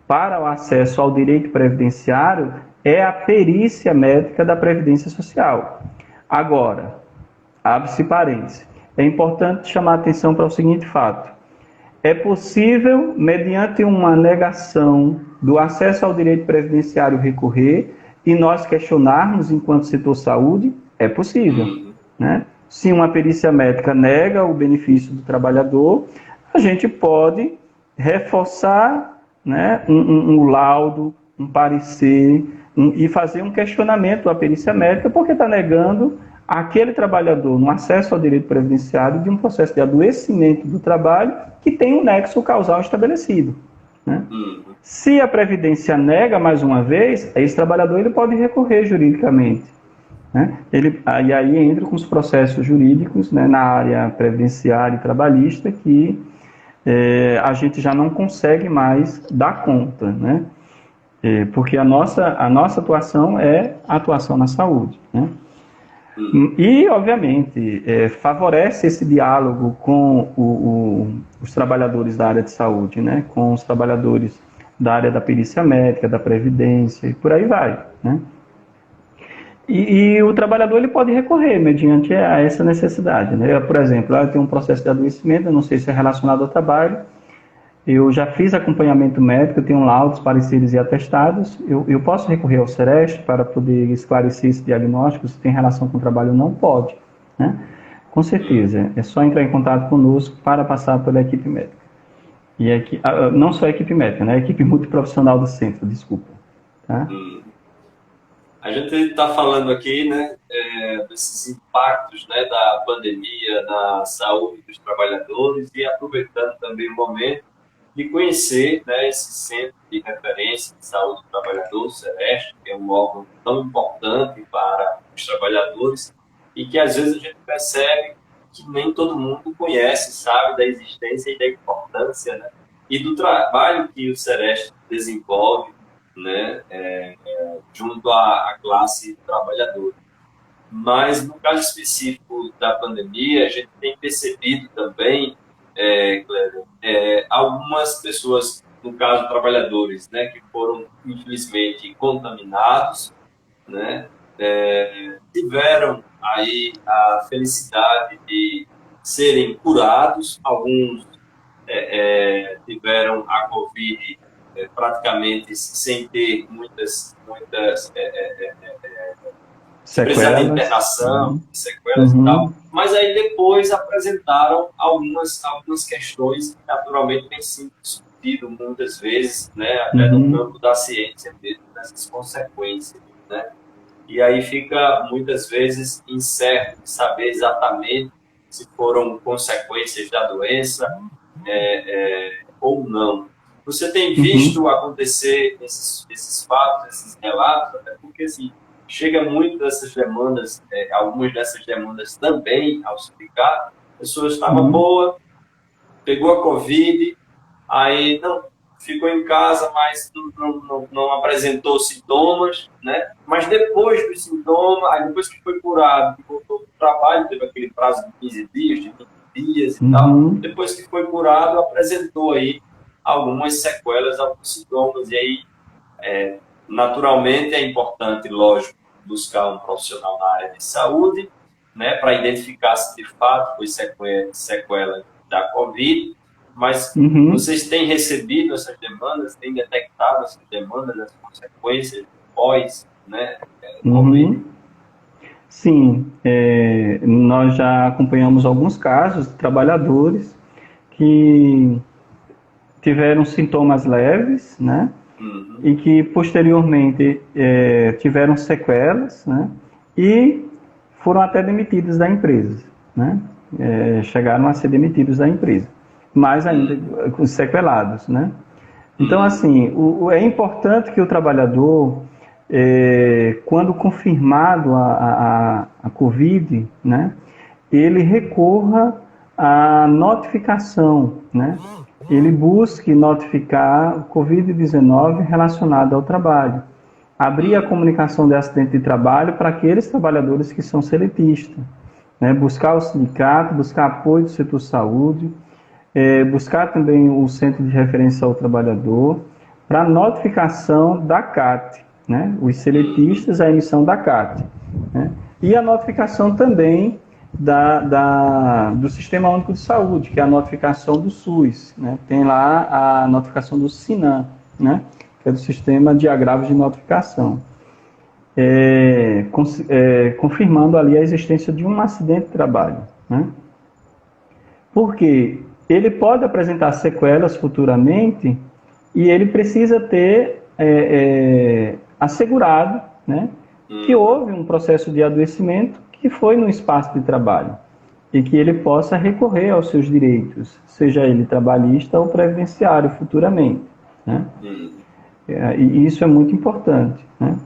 para o acesso ao direito previdenciário é a perícia médica da Previdência Social. Agora, abre-se parênteses, é importante chamar a atenção para o seguinte fato. É possível, mediante uma negação do acesso ao direito previdenciário, recorrer e nós questionarmos enquanto setor saúde? É possível, né? Se uma perícia médica nega o benefício do trabalhador, a gente pode reforçar, né, um laudo, um parecer, e fazer um questionamento à perícia médica, porque está negando aquele trabalhador no acesso ao direito previdenciário de um processo de adoecimento do trabalho que tem um nexo causal estabelecido, né? Se a Previdência nega mais uma vez, esse trabalhador ele pode recorrer juridicamente, né? E aí entra com os processos jurídicos, né, na área previdenciária e trabalhista que a gente já não consegue mais dar conta, né? Porque a nossa atuação é a atuação na saúde, né? E, obviamente, favorece esse diálogo com os trabalhadores da área de saúde, né? Com os trabalhadores da área da perícia médica, da previdência e por aí vai, né? E o trabalhador ele pode recorrer mediante a essa necessidade, né? Por exemplo, eu tenho um processo de adoecimento, eu não sei se é relacionado ao trabalho, eu já fiz acompanhamento médico, eu tenho laudos, pareceres e atestados, eu posso recorrer ao Sereste para poder esclarecer esse diagnóstico, se tem relação com o trabalho ou não? Pode, né? Com certeza, é só entrar em contato conosco para passar pela equipe médica. E aqui, não só a equipe médica, né? A equipe multiprofissional do centro, desculpa. Tá? A gente está falando aqui, né, desses impactos, né, da pandemia na saúde dos trabalhadores e aproveitando também o momento de conhecer, né, esse Centro de Referência de Saúde do Trabalhador, o Sereste, que é um órgão tão importante para os trabalhadores e que às vezes a gente percebe que nem todo mundo conhece, sabe da existência e da importância, né, e do trabalho que o Sereste desenvolve, né, junto à classe trabalhadora. Mas no caso específico da pandemia, a gente tem percebido também, Cléber, algumas pessoas, no caso trabalhadores, né, que foram infelizmente contaminados, né, tiveram aí a felicidade de serem curados, alguns tiveram a Covid praticamente sem ter muitas precisar de internação, sequelas e tal, mas aí depois apresentaram algumas questões que naturalmente têm sido discutidas muitas vezes, né, até no campo da ciência mesmo, dessas consequências, né, e aí fica muitas vezes incerto de saber exatamente se foram consequências da doença ou não. Você tem visto acontecer esses fatos, esses relatos, até porque assim, chega muito dessas demandas, algumas dessas demandas também ao sindicato, a pessoa estava boa, pegou a Covid, aí não ficou em casa, mas não apresentou sintomas, né? Mas depois dos sintomas, aí depois que foi curado, que voltou para o trabalho, teve aquele prazo de 15 dias, de 20 dias e tal, Uhum. depois que foi curado, apresentou aí algumas sequelas, alguns sintomas, e aí, naturalmente, é importante, lógico, buscar um profissional na área de saúde, né, para identificar se de fato foi sequela da Covid, mas Uhum. vocês têm recebido essas demandas, têm detectado essas demandas, as consequências pós, né, Covid? Uhum. Sim, nós já acompanhamos alguns casos de trabalhadores que tiveram sintomas leves, né? Uhum. E que posteriormente tiveram sequelas, né? E foram até demitidos da empresa, né? Chegaram a ser demitidos da empresa, mas ainda Uhum. sequelados, né? Então, Uhum. assim, é importante que o trabalhador, quando confirmado a Covid, né, ele recorra à notificação, né? Ele busque notificar o Covid-19 relacionado ao trabalho. Abrir a Uhum. comunicação de acidente de trabalho para aqueles trabalhadores que são seletistas, né? Buscar o sindicato, buscar apoio do setor saúde, buscar também o Centro de Referência ao Trabalhador para notificação da CAT, né? Os Uhum. seletistas, a emissão da CAT, né? E a notificação também do Sistema Único de Saúde, que é a notificação do SUS, né? Tem lá a notificação do SINAM, né? Que é do Sistema de Agravos de Notificação, confirmando ali a existência de um acidente de trabalho, né? Porque ele pode apresentar sequelas futuramente e ele precisa ter assegurado, né, que Uhum. houve um processo de adoecimento que foi no espaço de trabalho e que ele possa recorrer aos seus direitos, seja ele trabalhista ou previdenciário futuramente, né? Uhum. E isso é muito importante, né?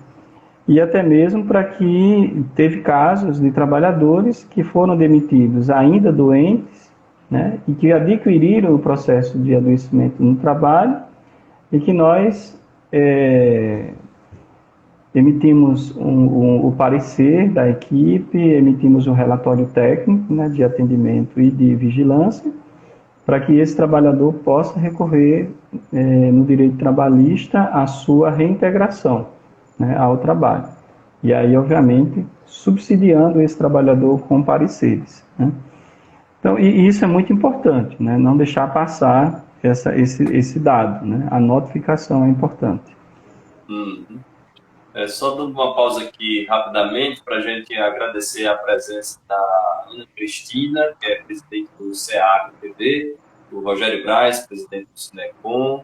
E até mesmo para que teve casos de trabalhadores que foram demitidos ainda doentes, né, e que adquiriram o processo de adoecimento no trabalho e que nós emitimos o parecer da equipe, emitimos um relatório técnico, né, de atendimento e de vigilância para que esse trabalhador possa recorrer no direito trabalhista à sua reintegração, né, ao trabalho. E aí, obviamente, subsidiando esse trabalhador com pareceres, né? Então, e isso é muito importante, né? Não deixar passar esse dado, né? A notificação é importante. Uhum. Só dando uma pausa aqui rapidamente para a gente agradecer a presença da Ana Cristina, que é presidente do CEAG-TV, do Rogério Braz, presidente do Cinecom,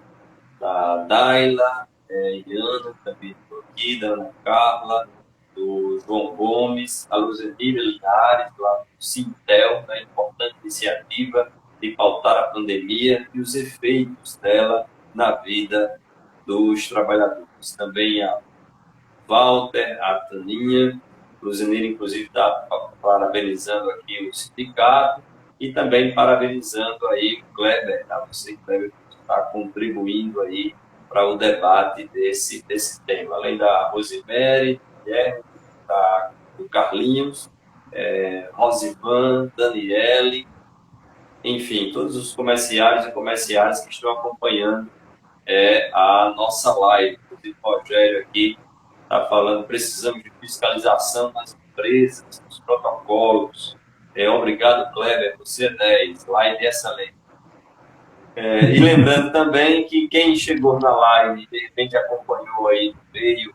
da Daila, Iana, também estou aqui, da Ana Carla, do João Gomes, a Luzemira Linares, lá do Sintel, né, importante iniciativa de pautar a pandemia e os efeitos dela na vida dos trabalhadores. Também a Walter, a Taninha, o Zenir, inclusive, está parabenizando aqui o sindicato e também parabenizando aí o Kleber, tá? Você, Kleber, que está contribuindo aí para o debate desse tema. Além da Rosemary, do Guilherme, do Carlinhos, Rosivan, Daniele, enfim, todos os comerciários e comerciárias que estão acompanhando a nossa live. Inclusive, o Rogério aqui está falando, precisamos de fiscalização nas empresas, nos protocolos. Obrigado, Kleber, você é 10, live excelente. E lembrando também que quem chegou na live, de repente acompanhou aí, veio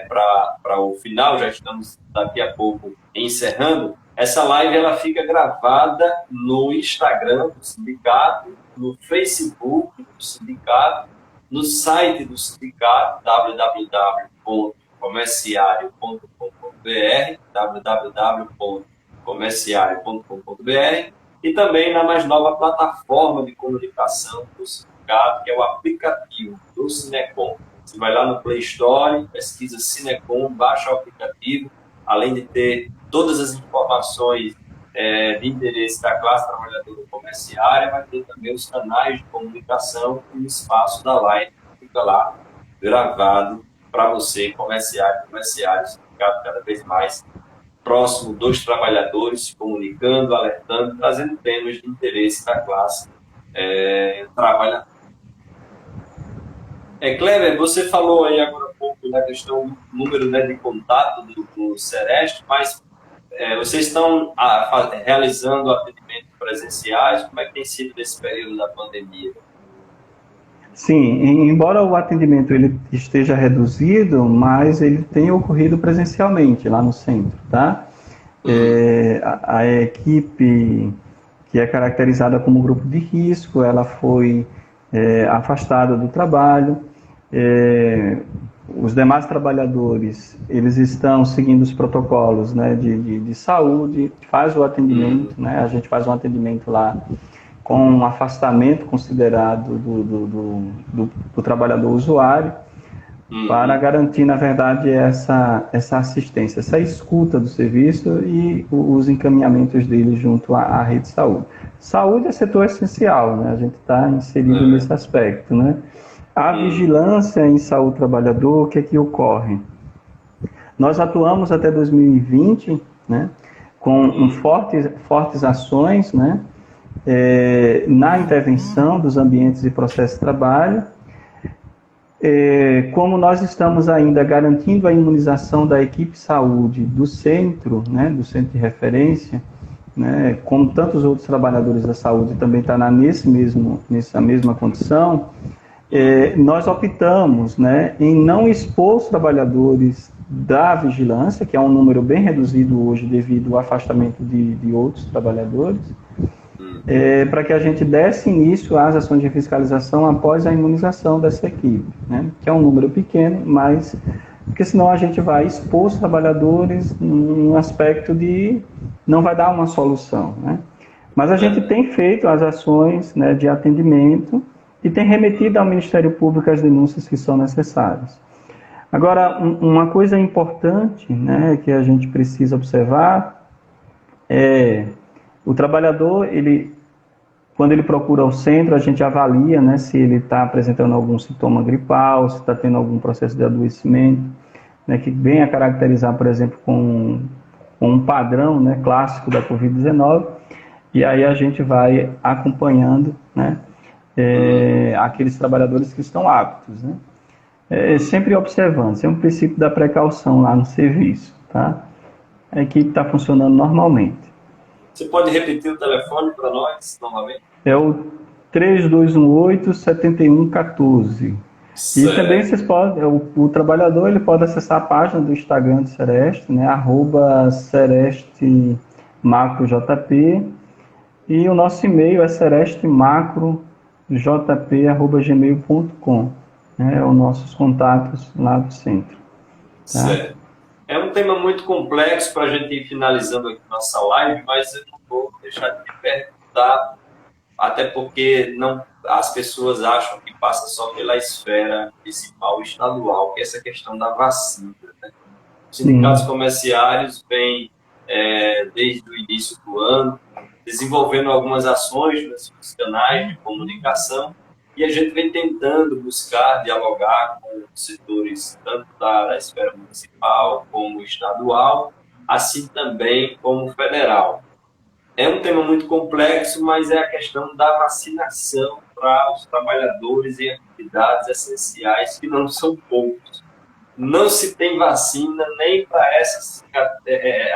para o final, já estamos daqui a pouco encerrando, essa live ela fica gravada no Instagram do sindicato, no Facebook do sindicato, no site do sindicato, www.comerciario.com.br, www.comerciario.com.br, e também na mais nova plataforma de comunicação do sindicato, que é o aplicativo do Cinecom. Você vai lá no Play Store, pesquisa Cinecom, baixa o aplicativo, além de ter todas as informações de interesse da classe trabalhadora comerciária, vai ter também os canais de comunicação e o espaço da live que fica lá gravado para você, comerciários, ficar cada vez mais próximo dos trabalhadores, se comunicando, alertando, trazendo temas de interesse da classe trabalhadora. Kleber, você falou aí agora há pouco da questão do número, né, de contato do Sereste, mas vocês estão realizando atendimentos presenciais? Como é que tem sido nesse período da pandemia? Sim, embora o atendimento ele esteja reduzido, mas ele tem ocorrido presencialmente lá no centro, tá? A equipe que é caracterizada como grupo de risco, ela foi afastada do trabalho. Os demais trabalhadores, eles estão seguindo os protocolos, né, de saúde, faz o atendimento, né, a gente faz um atendimento lá com um afastamento considerado do trabalhador usuário, para garantir, na verdade, essa assistência, essa escuta do serviço e os encaminhamentos dele junto à rede de saúde. Saúde é setor essencial, né, a gente está inserido nesse aspecto, né. A vigilância em saúde do trabalhador, o que é que ocorre? Nós atuamos até 2020, né, com fortes ações, né, na intervenção dos ambientes e processos de trabalho. Como nós estamos ainda garantindo a imunização da equipe saúde do centro, né, do centro de referência, né, como tantos outros trabalhadores da saúde também estão nessa mesma condição, nós optamos, né, em não expor os trabalhadores da vigilância, que é um número bem reduzido hoje devido ao afastamento de outros trabalhadores, para que a gente desse início às ações de fiscalização após a imunização dessa equipe, né, que é um número pequeno, mas porque senão a gente vai expor os trabalhadores num aspecto de não vai dar uma solução, né. Mas a gente tem feito as ações, né, de atendimento e tem remetido ao Ministério Público as denúncias que são necessárias. Agora, uma coisa importante, né, que a gente precisa observar é o trabalhador, quando ele procura o centro, a gente avalia, né, se ele está apresentando algum sintoma gripal, se está tendo algum processo de adoecimento, né, que venha caracterizar, por exemplo, com um padrão, né, clássico da Covid-19, e aí a gente vai acompanhando, né, aqueles trabalhadores que estão aptos, né? Sempre observando, sempre um princípio da precaução lá no serviço, tá? A equipe está funcionando normalmente. Você pode repetir o telefone para nós, novamente? É o 3218-7114. E também vocês podem, o trabalhador ele pode acessar a página do Instagram do Sereste, né? @SeresteMacroJP, e o nosso e-mail é serestemacrojp@gmail.com. Os nossos contatos lá do centro. Tá? Certo. É um tema muito complexo para a gente ir finalizando aqui nossa live, mas eu não vou deixar de te perguntar, até porque as pessoas acham que passa só pela esfera municipal e estadual, que é essa questão da vacina, né? Os sindicatos comerciários vêm, desde o início do ano, desenvolvendo algumas ações nos canais de comunicação, e a gente vem tentando buscar dialogar com os setores tanto da esfera municipal como estadual, assim também como federal. É um tema muito complexo, mas é a questão da vacinação para os trabalhadores em atividades essenciais, que não são poucos. Não se tem vacina nem para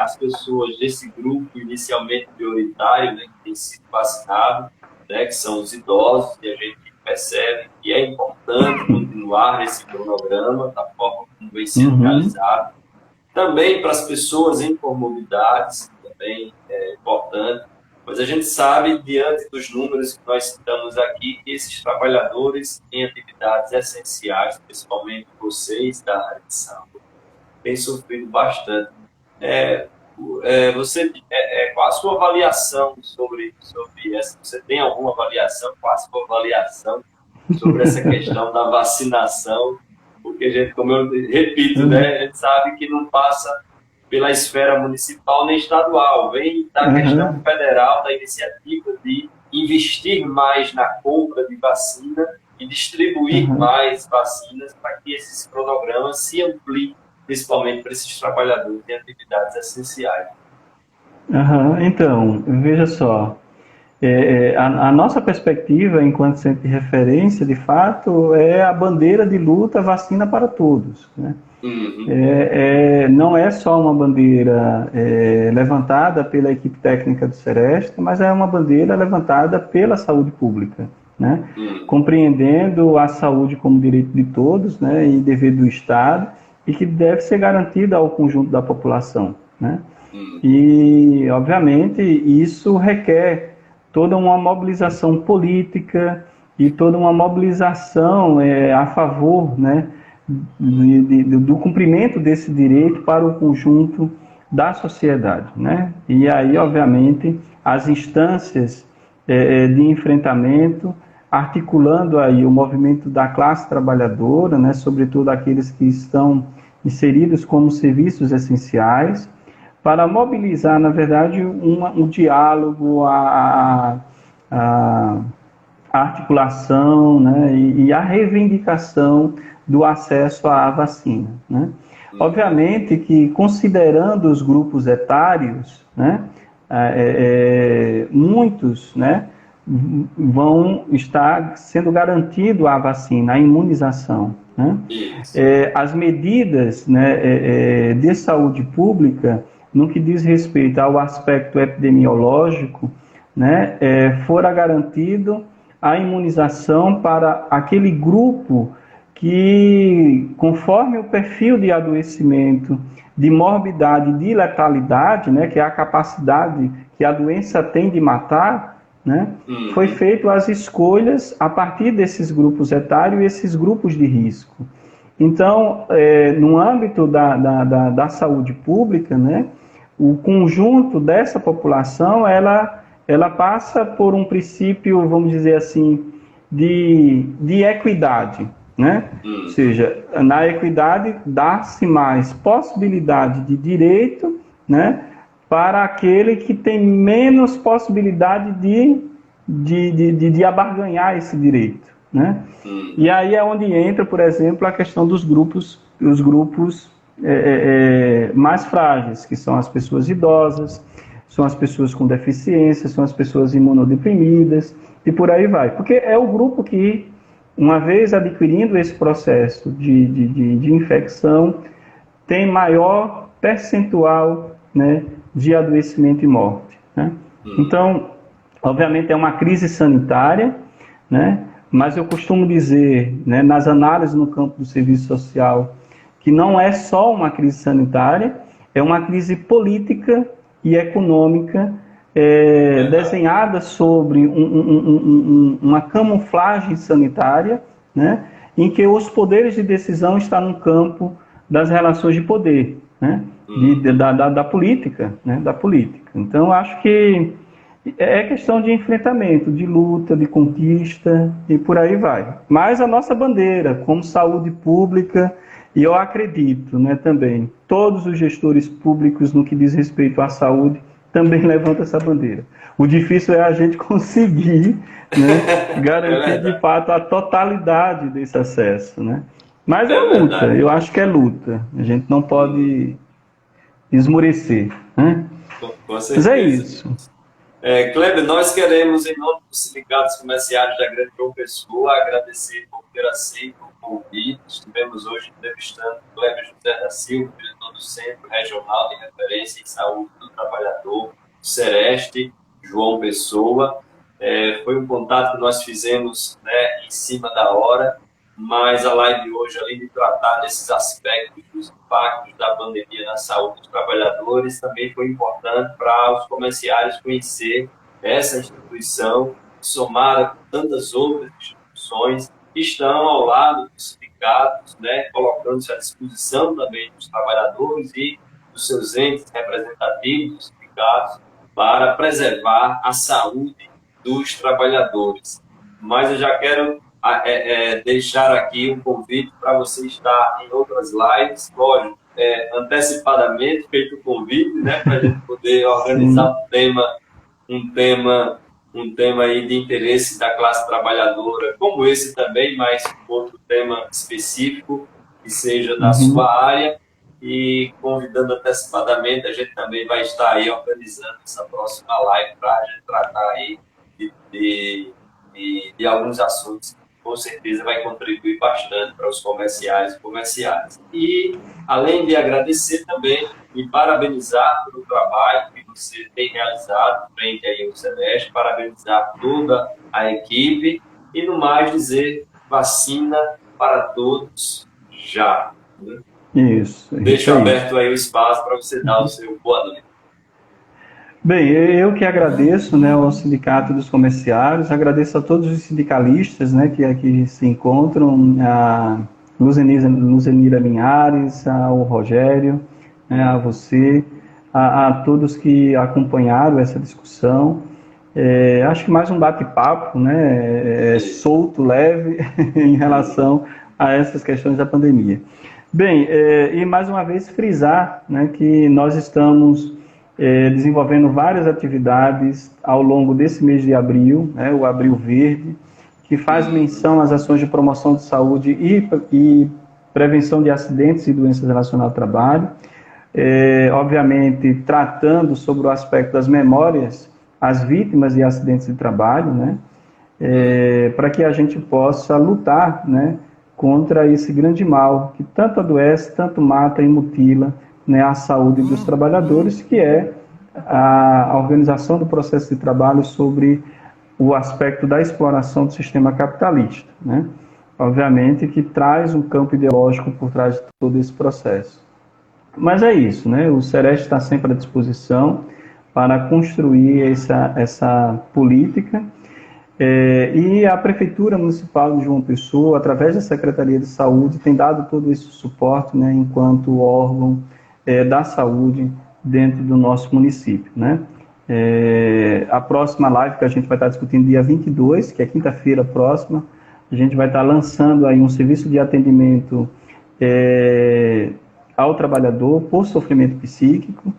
as pessoas desse grupo inicialmente prioritário, né, que tem sido vacinado, né, que são os idosos, e a gente percebe que é importante continuar esse cronograma da forma como vem sendo realizado. Também para as pessoas em comorbidades, também é importante, mas a gente sabe, diante dos números que nós citamos aqui, que esses trabalhadores em atividades essenciais, principalmente vocês da área de saúde, têm sofrido bastante. Qual a sua avaliação sobre essa? Você tem alguma avaliação? Qual a sua avaliação sobre essa questão da vacinação? Porque a gente, como eu repito, né, a gente sabe que não passa pela esfera municipal nem estadual, vem da questão federal, da iniciativa de investir mais na compra de vacina e distribuir mais vacinas para que esses cronogramas se ampliem, principalmente para esses trabalhadores de atividades essenciais. Então, veja só, a nossa perspectiva, enquanto centro de referência, de fato, é a bandeira de luta vacina para todos, né? Não é só uma bandeira levantada pela equipe técnica do Sereste, mas é uma bandeira levantada pela saúde pública, né? Compreendendo a saúde como direito de todos, né, e dever do Estado, e que deve ser garantida ao conjunto da população, né? E, obviamente, isso requer toda uma mobilização política e toda uma mobilização a favor, né, do cumprimento desse direito para o conjunto da sociedade, né? E aí, obviamente, as instâncias de enfrentamento, articulando aí o movimento da classe trabalhadora, né, sobretudo aqueles que estão inseridos como serviços essenciais, para mobilizar, na verdade, um diálogo, a articulação, né, e a reivindicação do acesso à vacina, né? Obviamente que, considerando os grupos etários, né, muitos, né, vão estar sendo garantido a vacina, a imunização, né? As medidas, né, de saúde pública, no que diz respeito ao aspecto epidemiológico, né, fora garantido a imunização para aquele grupo que, conforme o perfil de adoecimento, de morbidade, de letalidade, né, que é a capacidade que a doença tem de matar, né, foi feito as escolhas a partir desses grupos etários e esses grupos de risco. Então, no âmbito da saúde pública, né, o conjunto dessa população, ela passa por um princípio, vamos dizer assim, de equidade, né? Ou seja, na equidade dá-se mais possibilidade de direito, né, para aquele que tem menos possibilidade de abarganhar esse direito, né? E aí é onde entra, por exemplo, a questão dos grupos, os grupos mais frágeis, que são as pessoas idosas, são as pessoas com deficiência, são as pessoas imunodeprimidas, e por aí vai. Porque é o grupo que, uma vez adquirindo esse processo de infecção, tem maior percentual, né, de adoecimento e morte, né? Então, obviamente é uma crise sanitária, né, mas eu costumo dizer, né, nas análises no campo do serviço social, que não é só uma crise sanitária, é uma crise política e econômica desenhada sobre uma camuflagem sanitária, né, em que os poderes de decisão estão no campo das relações de poder, né, da política, né, da política. Então, acho que é questão de enfrentamento, de luta, de conquista e por aí vai. Mas a nossa bandeira, como saúde pública, e eu acredito, né, também, todos os gestores públicos no que diz respeito à saúde também levantam essa bandeira. O difícil é a gente conseguir, né, garantir de fato a totalidade desse acesso, né? Mas é luta, verdade. Eu acho que é luta. A gente não pode esmorecer, né? Com certeza. Mas é isso. Kleber, nós queremos, em nome dos sindicatos comerciários da Grande João Pessoa, agradecer por ter aceito o convite. Estivemos hoje entrevistando o Kleber José da Silva, diretor do Centro Regional de Referência em Saúde do Trabalhador, Sereste, João Pessoa. Foi um contato que nós fizemos, né, em cima da hora, mas a live de hoje, além de tratar desses aspectos dos impactos da pandemia na saúde dos trabalhadores, também foi importante para os comerciários conhecer essa instituição, somada com tantas outras instituições que estão ao lado dos sindicatos, né, colocando-se à disposição também dos trabalhadores e dos seus entes representativos dos sindicatos para preservar a saúde dos trabalhadores. Mas eu já quero deixar aqui um convite para você estar em outras lives, lógico, antecipadamente feito o convite, né, para a gente poder organizar um tema aí de interesse da classe trabalhadora, como esse também, mas outro tema específico que seja da sua área, e convidando antecipadamente, a gente também vai estar aí organizando essa próxima live para a gente tratar aí de alguns assuntos que com certeza vai contribuir bastante para os comerciais e comerciais. E, além de agradecer também e parabenizar pelo trabalho que você tem realizado frente aí ao SEDESC, parabenizar toda a equipe e, no mais, dizer vacina para todos já. Né? Isso. Deixo aberto aí o espaço para você dar o seu boa noite. Bem, eu que agradeço, né, ao Sindicato dos Comerciários, agradeço a todos os sindicalistas, né, que aqui se encontram, a Luzenira Linhares, ao Rogério, né, a você, a todos que acompanharam essa discussão. Acho que mais um bate-papo, né, solto, leve, em relação a essas questões da pandemia. Bem, e mais uma vez frisar, né, que nós estamos desenvolvendo várias atividades ao longo desse mês de abril, né, o Abril Verde, que faz menção às ações de promoção de saúde e prevenção de acidentes e doenças relacionadas ao trabalho, obviamente tratando sobre o aspecto das memórias às vítimas de acidentes de trabalho, né, para que a gente possa lutar, né, contra esse grande mal que tanto adoece, tanto mata e mutila, né, a saúde dos trabalhadores, que é a organização do processo de trabalho sobre o aspecto da exploração do sistema capitalista, né? Obviamente que traz um campo ideológico por trás de todo esse processo. Mas é isso, né? O SEREST está sempre à disposição para construir essa política, e a Prefeitura Municipal de João Pessoa, através da Secretaria de Saúde, tem dado todo esse suporte, né, enquanto órgão da saúde dentro do nosso município, né? A próxima live que a gente vai estar discutindo dia 22, que é quinta-feira próxima, a gente vai estar lançando aí um serviço de atendimento ao trabalhador por sofrimento psíquico,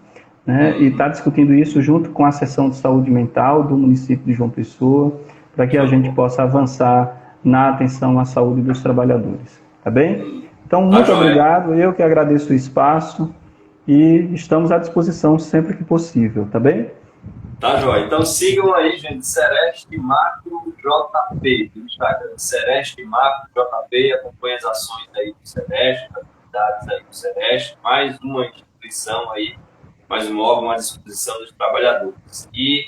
né? E está discutindo isso junto com a seção de saúde mental do município de João Pessoa, para que a gente possa avançar na atenção à saúde dos trabalhadores, tá bem? Então, muito obrigado, eu que agradeço o espaço, e estamos à disposição sempre que possível, tá bem? Tá, joia. Então sigam aí, gente, SEREST Macro JP, no Instagram, SEREST Macro JP, acompanhe as ações aí do SEREST, as atividades aí do SEREST, mais uma instituição aí, mais um órgão à disposição dos trabalhadores. E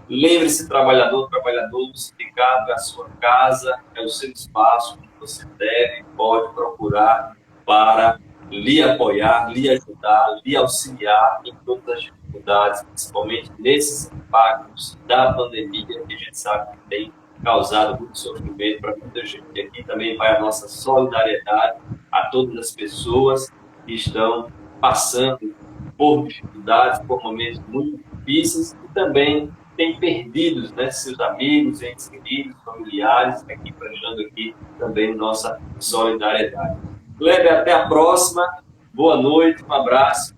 lembre-se, trabalhador do sindicato é a sua casa, é o seu espaço que você deve e pode procurar para lhe apoiar, lhe ajudar, lhe auxiliar em todas as dificuldades, principalmente nesses impactos da pandemia, que a gente sabe que tem causado muito sofrimento para muita gente. E aqui também vai a nossa solidariedade a todas as pessoas que estão passando por dificuldades, por momentos muito difíceis, e também tem perdido, né, seus amigos, entes queridos, familiares, aqui prestando aqui também nossa solidariedade. Kleber, até a próxima. Boa noite, um abraço.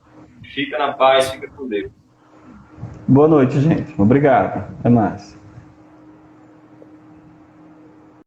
Fica na paz, fica com Deus. Boa noite, gente. Obrigado. Até mais.